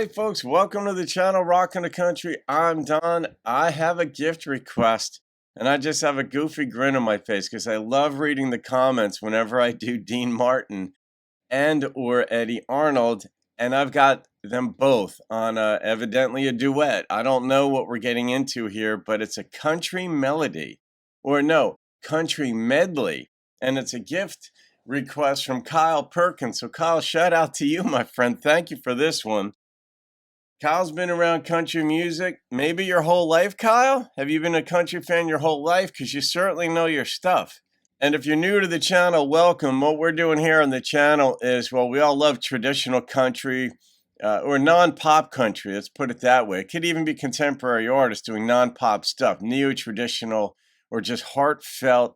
Hey folks, welcome to the channel Rockin' the Country. I'm Don. I have a gift request and I just have a goofy grin on my face because I love reading the comments whenever I do Dean Martin and or Eddy Arnold, and I've got them both on evidently a duet. I don't know what we're getting into here, but it's a country melody, or no, country medley, and it's a gift request from Kyle Perkins. So Kyle, shout out to you, my friend. Thank you for this one. Kyle's been around country music maybe your whole life, Kyle? Have you been a country fan your whole life? Because you certainly know your stuff. And if you're new to the channel, welcome. What we're doing here on the channel is, well, we all love traditional country or non-pop country. Let's put it that way. It could even be contemporary artists doing non-pop stuff, neo-traditional or just heartfelt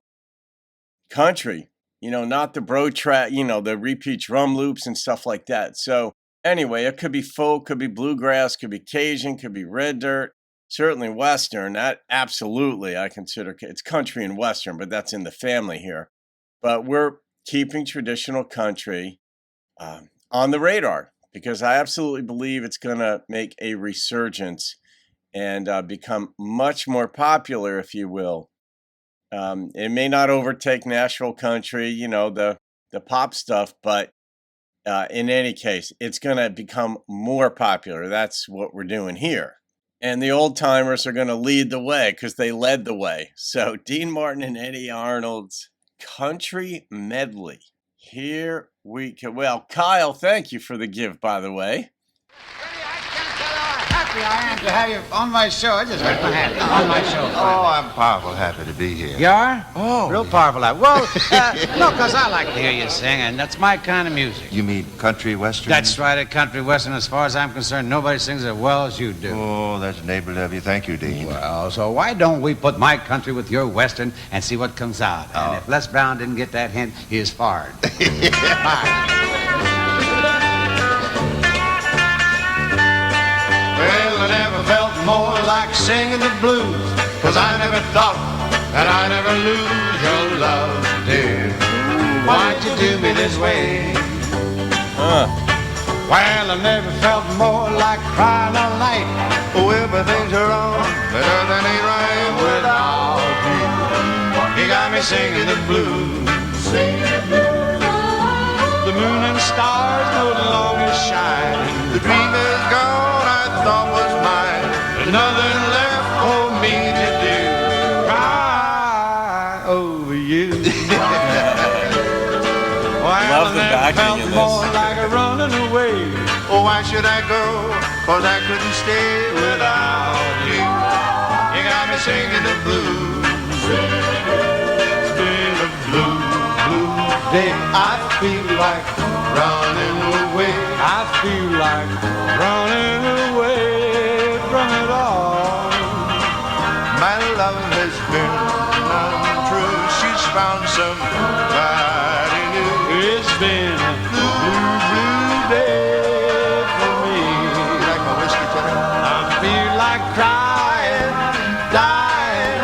country. You know, not the bro track, you know, the repeat drum loops and stuff like that. So anyway, it could be folk, could be bluegrass, could be Cajun, could be red dirt, certainly Western. That absolutely I consider it's country and Western, but that's in the family here. But we're keeping traditional country on the radar because I absolutely believe it's going to make a resurgence and become much more popular, if you will. It may not overtake Nashville country, you know, the pop stuff, but in any case, it's going to become more popular. That's what we're doing here. And the old timers are going to lead the way because they led the way. So Dean Martin and Eddy Arnold's country medley. Here we go. Well, Kyle, thank you for the gift, by the way. Happy I am to have you on my show. I just heard my hat on my show. Oh, I'm powerful happy to be here. You are? Oh. Real powerful happy. Well, no, because I like to hear you sing, and that's my kind of music. You mean country western? That's right, a country western. As far as I'm concerned, nobody sings as well as you do. Oh, that's neighborly of you. Thank you, Dean. Well, so why don't we put my country with your western and see what comes out? And if Les Brown didn't get that hint, he's fired. Bye. Well, I never felt more like singing the blues, 'cause I never thought that I'd ever lose your love, dear. Why'd you do me this way? Well, I never felt more like crying all night. Oh, everything's wrong, better than ain't right without you. You got me singing the blues. The moon and stars no longer shine. The dream is gone, I thought was mine. There's nothing left for me to do. Cry over you. Love the backing in more this. like a running away. Oh, why should I go? 'Cause I couldn't stay without you. You got me singing the blues. It's been a blue day. I feel like running away. I feel like running away from it all. My love has been untrue. She's found somebody new. It's been a blue day for me. You like my whiskey, Johnny? I feel like crying, dying.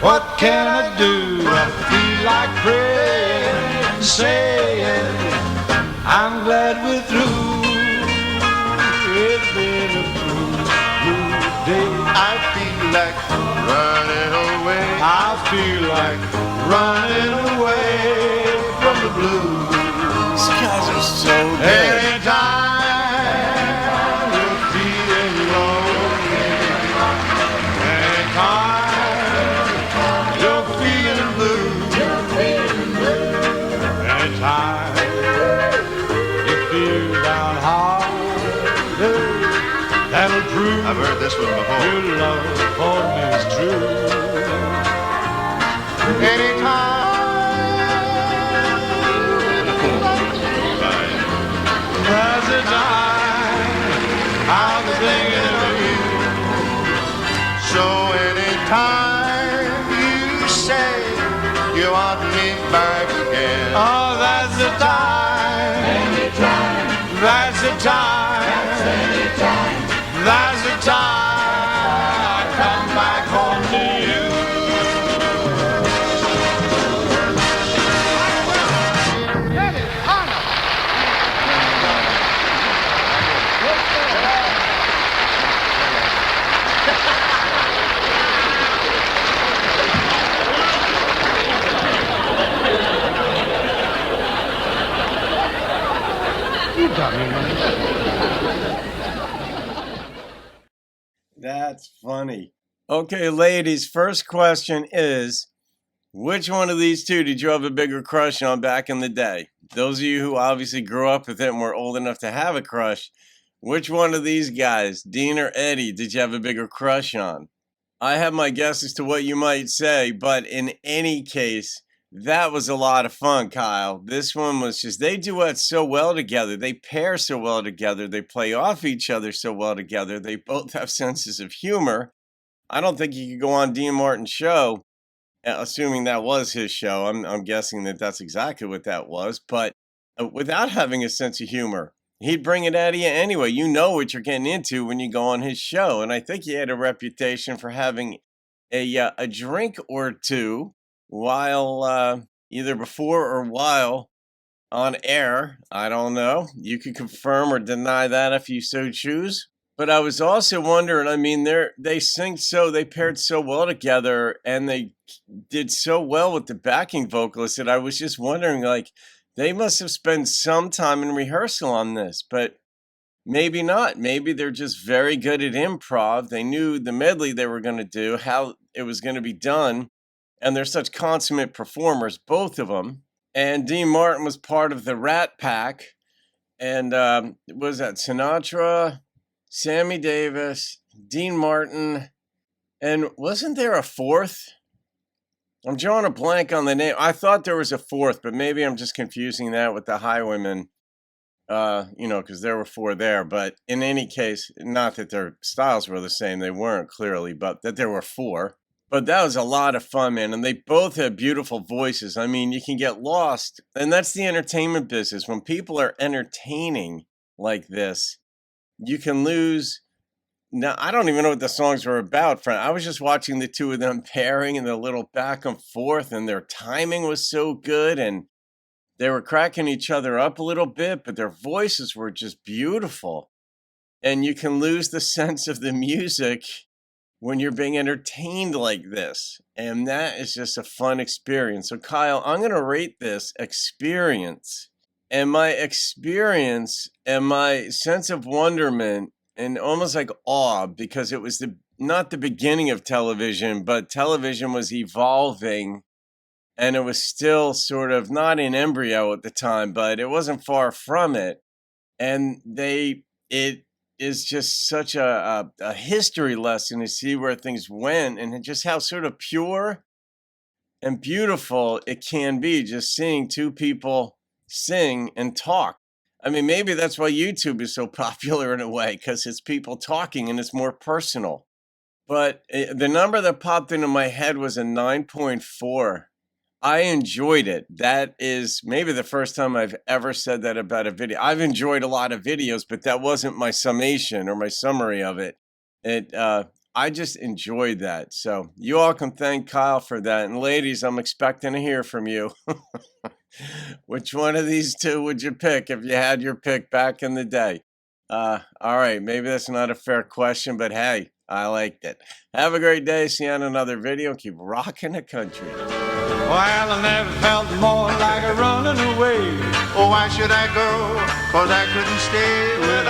What can I do? I feel like praying, saying I'm glad we're through. It's been a blue day. I feel like running away. I feel like running away from the blues. These guys are so good. Anytime you're feeling lonely, anytime you're feeling blue, anytime you feel downhearted, that'll prove I've heard this one before. Your love for me is true. Anytime there's a time I'll be thinking of you. So anytime you say you want me back again, oh, that's the time. Anytime. That's the time. That's anytime. That's the time I come back home to you. Eddy, Arnold. taught me money. That's funny. Okay, ladies, first question is, which one of these two did you have a bigger crush on back in the day? Those of you who obviously grew up with it and were old enough to have a crush, which one of these guys, Dean or Eddie, did you have a bigger crush on? I have my guess as to what you might say, but in any case, that was a lot of fun, Kyle. This one was just, they duet so well together. They pair so well together. They play off each other so well together. They both have senses of humor. I don't think you could go on Dean Martin's show, assuming that was his show. I'm guessing that that's exactly what that was, but without having a sense of humor. He'd bring it out of you anyway. You know what you're getting into when you go on his show. And I think he had a reputation for having a drink or two while either before or while on air. I don't know. You can confirm or deny that if you so choose. But I was also wondering, I mean, they paired so well together, and they did so well with the backing vocalist that I was just wondering, like, they must have spent some time in rehearsal on this, but maybe not. Maybe they're just very good at improv. They knew the medley they were going to do, how it was going to be done, and they're such consummate performers, both of them. And Dean Martin was part of the Rat Pack, and was that Sinatra, Sammy Davis, Dean Martin, and wasn't there a fourth? I'm drawing a blank on the name. I thought there was a fourth, but maybe I'm just confusing that with the Highwaymen, because there were four there. But in any case, not that their styles were the same. They weren't, clearly, but that there were four. But that was a lot of fun, man. And they both have beautiful voices. I mean, you can get lost. And that's the entertainment business. When people are entertaining like this, you can lose. Now, I don't even know what the songs were about, friend. I was just watching the two of them pairing and the little back and forth, and their timing was so good, and they were cracking each other up a little bit, but their voices were just beautiful. And you can lose the sense of the music when you're being entertained like this. And that is just a fun experience. So, Kyle, I'm going to rate this experience. And my experience and my sense of wonderment and almost like awe, because it was not the beginning of television, but television was evolving, and it was still sort of not in embryo at the time, but it wasn't far from it. And it is just such a history lesson to see where things went, and just how sort of pure and beautiful it can be, just seeing two people sing and talk. I mean, maybe that's why YouTube is so popular in a way, because it's people talking and it's more personal. But the number that popped into my head was a 9.4. I enjoyed it. That is maybe the first time I've ever said that about a video. I've enjoyed a lot of videos, but that wasn't my summation or my summary of it. I just enjoyed that. So you all can thank Kyle for that. And ladies, I'm expecting to hear from you. Which one of these two would you pick if you had your pick back in the day? All right, maybe that's not a fair question, but hey, I liked it. Have a great day. See you on another video. Keep rocking the country. Well, I never felt more like a running away. Oh, why should I go? 'Cause I couldn't stay with